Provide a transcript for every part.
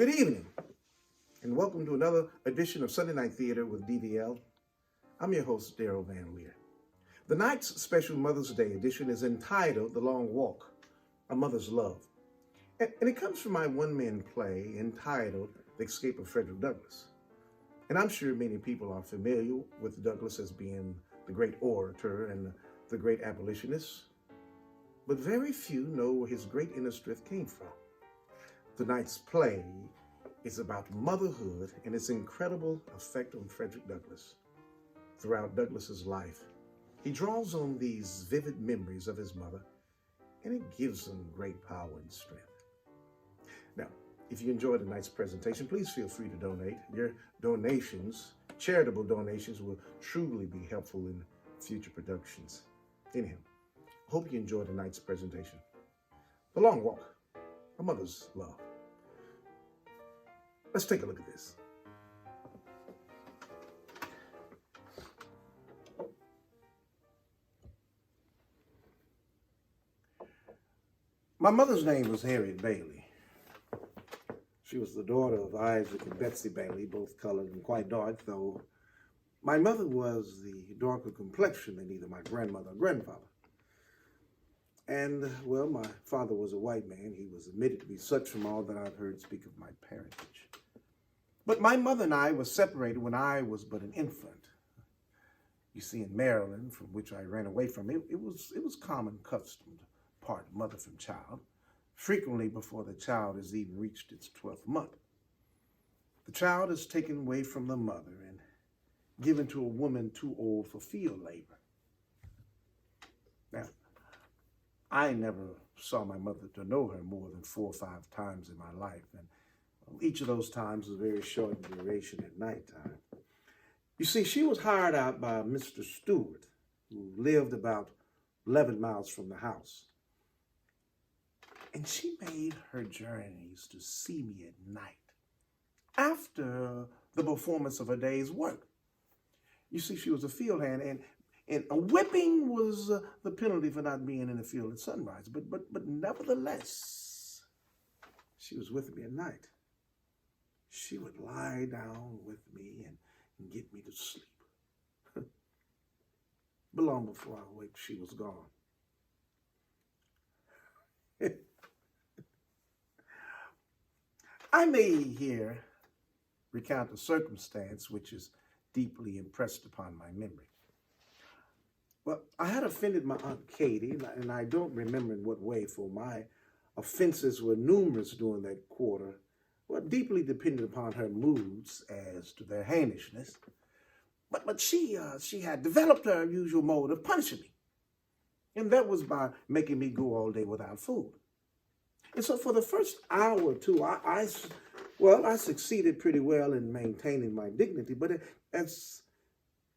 Good evening, and welcome to another edition of Sunday Night Theater with DVL. I'm your host, Darryl Van Leer. The night's special Mother's Day edition is entitled The Long Walk, A Mother's Love. And it comes from my one-man play entitled The Escape of Frederick Douglass. And I'm sure many people are familiar with Douglass as being the great orator and the great abolitionist, but very few know where his great inner strength came from. Tonight's play is about motherhood and its incredible effect on Frederick Douglass. Throughout Douglass's life, he draws on these vivid memories of his mother, and it gives him great power and strength. Now, if you enjoyed tonight's presentation, please feel free to donate. Your donations, charitable donations, will truly be helpful in future productions. Anyhow, hope you enjoyed tonight's presentation. The Long Walk, A Mother's Love. Let's take a look at this. My mother's name was Harriet Bailey. She was the daughter of Isaac and Betsy Bailey, both colored and quite dark, though my mother was the darker complexion than either my grandmother or grandfather. And, well, my father was a white man. He was admitted to be such from all that I've heard speak of my parentage. But my mother and I were separated when I was but an infant. You see, in Maryland, from which I ran away from, it was common custom to part mother from child, frequently before the child has even reached its 12th month. The child is taken away from the mother and given to a woman too old for field labor. Now, I never saw my mother to know her more than 4 or 5 times in my life, and each of those times was very short in duration at nighttime. You see, she was hired out by Mr. Stewart, who lived about 11 miles from the house. And she made her journeys to see me at night, after the performance of her day's work. You see, she was a field hand, and a whipping was the penalty for not being in the field at sunrise. But nevertheless, she was with me at night. She would lie down with me and get me to sleep. But long before I wake, she was gone. I may here recount a circumstance which is deeply impressed upon my memory. Well, I had offended my Aunt Katie, and I don't remember in what way, for my offenses were numerous during that quarter, well, deeply dependent upon her moods as to their heighishness. But she had developed her usual mode of punishing me, and that was by making me go all day without food. And so for the first hour or two, I succeeded pretty well in maintaining my dignity, but as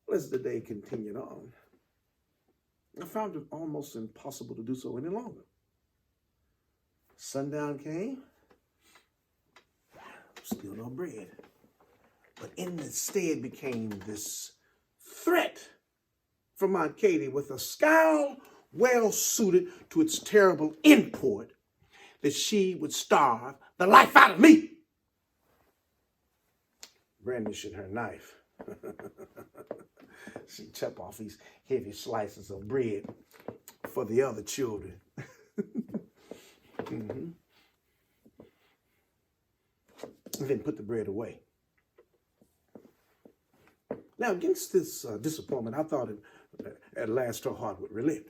the day continued on, I found it almost impossible to do so any longer. Sundown came, still no bread, but instead became this threat from Aunt Katie with a scowl well suited to its terrible import that she would starve the life out of me. Brandishing her knife, she chopped off these heavy slices of bread for the other children. Mm-hmm. And then put the bread away. Now, against this disappointment, I thought at last her heart would relent.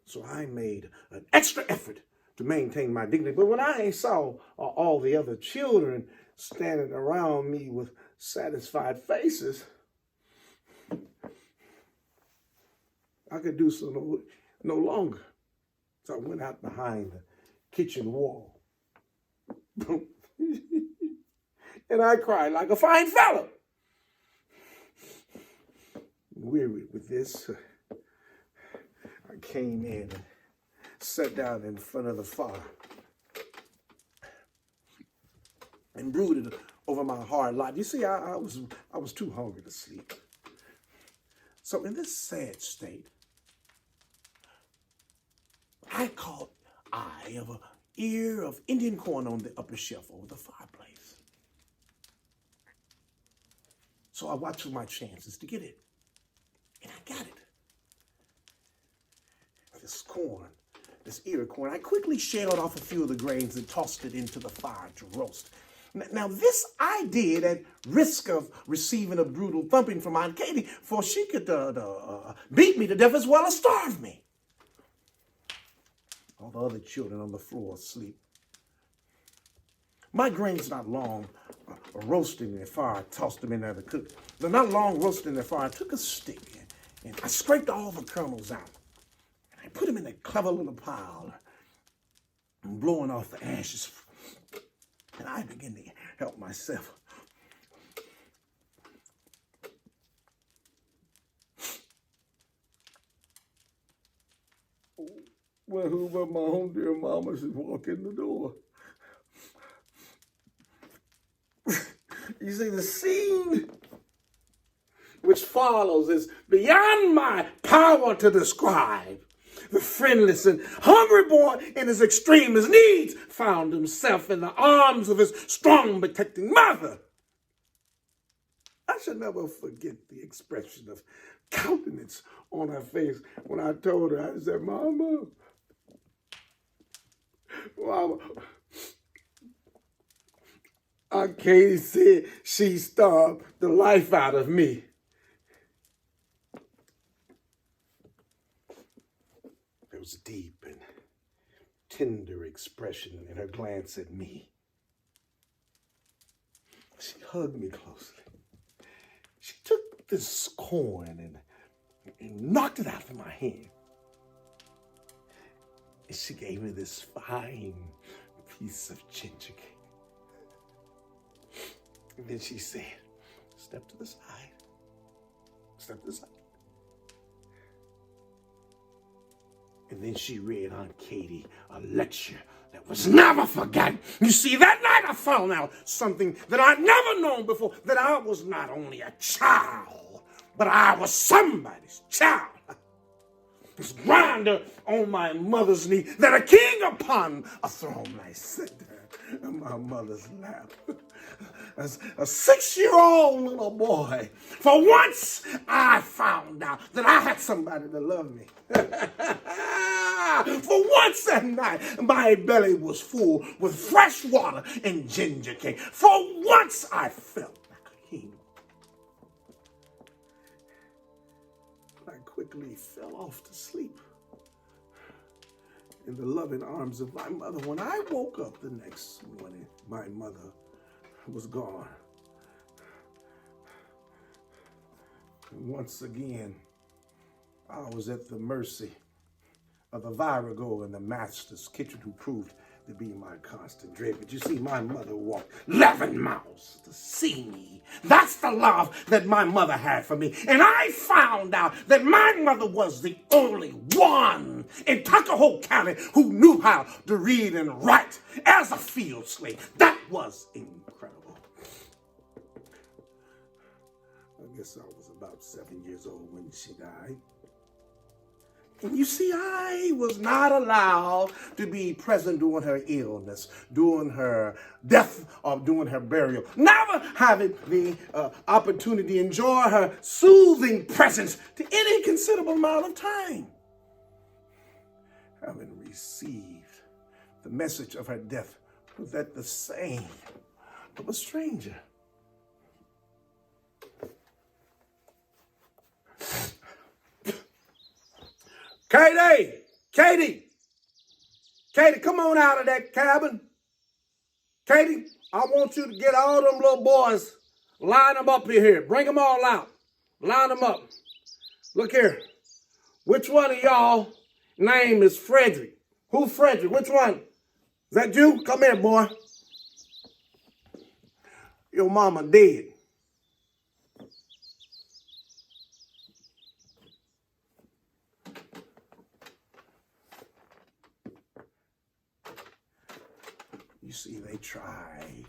So I made an extra effort to maintain my dignity. But when I saw all the other children standing around me with satisfied faces, I could do so no longer. So I went out behind the kitchen wall. And I cried like a fine fellow. Weary with this, I came in and sat down in front of the fire and brooded over my hard lot. You see, I was too hungry to sleep. So in this sad state, I caught eye of an ear of Indian corn on the upper shelf over the fireplace. So I watched for my chances to get it. And I got it. This corn, this ear corn, I quickly shelled off a few of the grains and tossed it into the fire to roast. Now this I did at risk of receiving a brutal thumping from Aunt Katie, for she could beat me to death as well as starve me. All the other children on the floor asleep. My grains not long roasting in the fire. I tossed them in there to cook. They're not long roasting in the fire. I took a stick and I scraped all the kernels out. And I put them in a clever little pile and blowing off the ashes. And I began to help myself. Well, who but my own dear mama should walk in the door? You see, the scene which follows is beyond my power to describe. The friendless and hungry boy in his extremest needs found himself in the arms of his strong, protecting mother. I shall never forget the expression of countenance on her face when I told her, I said, Mama, Aunt Katie said she starved the life out of me. There was a deep and tender expression in her glance at me. She hugged me closely. She took this corn and knocked it out of my hand. And she gave me this fine piece of ginger cake. And then she said, step to the side. Step to the side. And then she read Aunt Katie a lecture that was never forgotten. You see, that night I found out something that I'd never known before, that I was not only a child, but I was somebody's child. This grinder on my mother's knee, that a king upon a throne might sit there in my mother's lap. As a 6-year-old little boy, for once I found out that I had somebody to love me. For once that night, my belly was full with fresh water and ginger cake. For once I felt like a king. I quickly fell off to sleep in the loving arms of my mother. When I woke up the next morning, my mother was gone. And once again, I was at the mercy of the virago in the master's kitchen, who proved to be my constant dread. But you see, my mother walked 11 miles to see me. That's the love that my mother had for me. And I found out that my mother was the only one in Tuckahoe County who knew how to read and write as a field slave. That was incredible. I guess I was about 7 years old when she died. And you see, I was not allowed to be present during her illness, during her death, or during her burial. Never having the opportunity to enjoy her soothing presence to any considerable amount of time. Having received the message of her death was that the same of a stranger. Katie, come on out of that cabin. Katie, I want you to get all them little boys, line them up here. Bring them all out. Line them up. Look here. Which one of y'all name is Frederick? Who's Frederick? Which one? Is that you? Come here, boy. Your mama dead. You see, they tried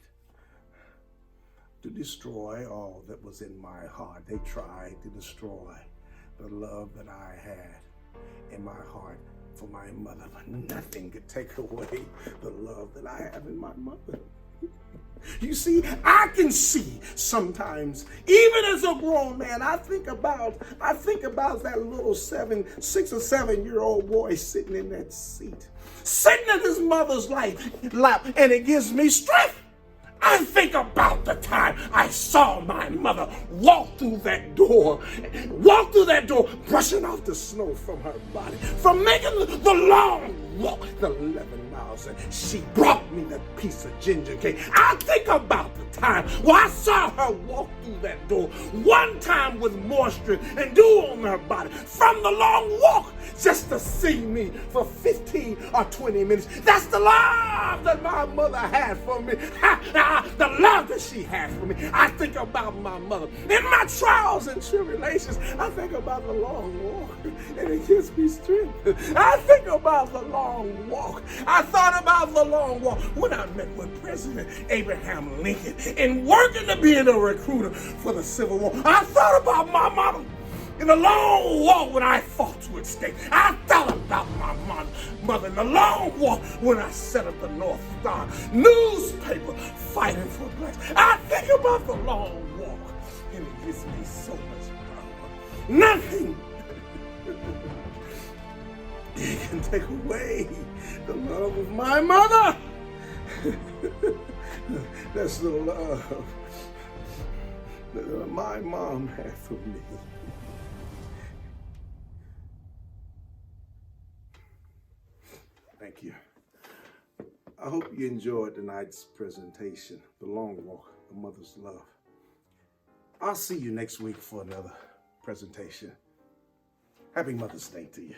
to destroy all that was in my heart. They tried to destroy the love that I had in my heart for my mother, but nothing could take away the love that I have in my mother. You see, I can see sometimes, even as a grown man, I think about that little 6 or 7-year-old boy sitting in that seat, sitting in his mother's lap, and it gives me strength. I think about the time I saw my mother walk through that door, brushing off the snow from her body, from making the long walk, the 11 miles, and she brought me that piece of ginger cake. I think about the time where I saw her walk through that door, one time with moisture and dew on her body, from the long walk, just to see me for 15 or 20 minutes. That's the love that my mother had for me. The love that she had for me. I think about my mother. In my trials and tribulations, I think about the long walk, and it gives me strength. I think about the long walk. I thought about the long walk when I met with President Abraham Lincoln and working to be a recruiter for the Civil War. I thought about my mother in the long walk when I fought to escape. I thought about my mother in the long walk when I set up the North Star newspaper fighting for blacks. I think about the long walk, and it gives me so much power. Nothing can take away the love of my mother. That's the love that my mom had for me. Thank you. I hope you enjoyed tonight's presentation, The Long Walk, A Mother's Love. I'll see you next week for another presentation. Happy Mother's Day to you.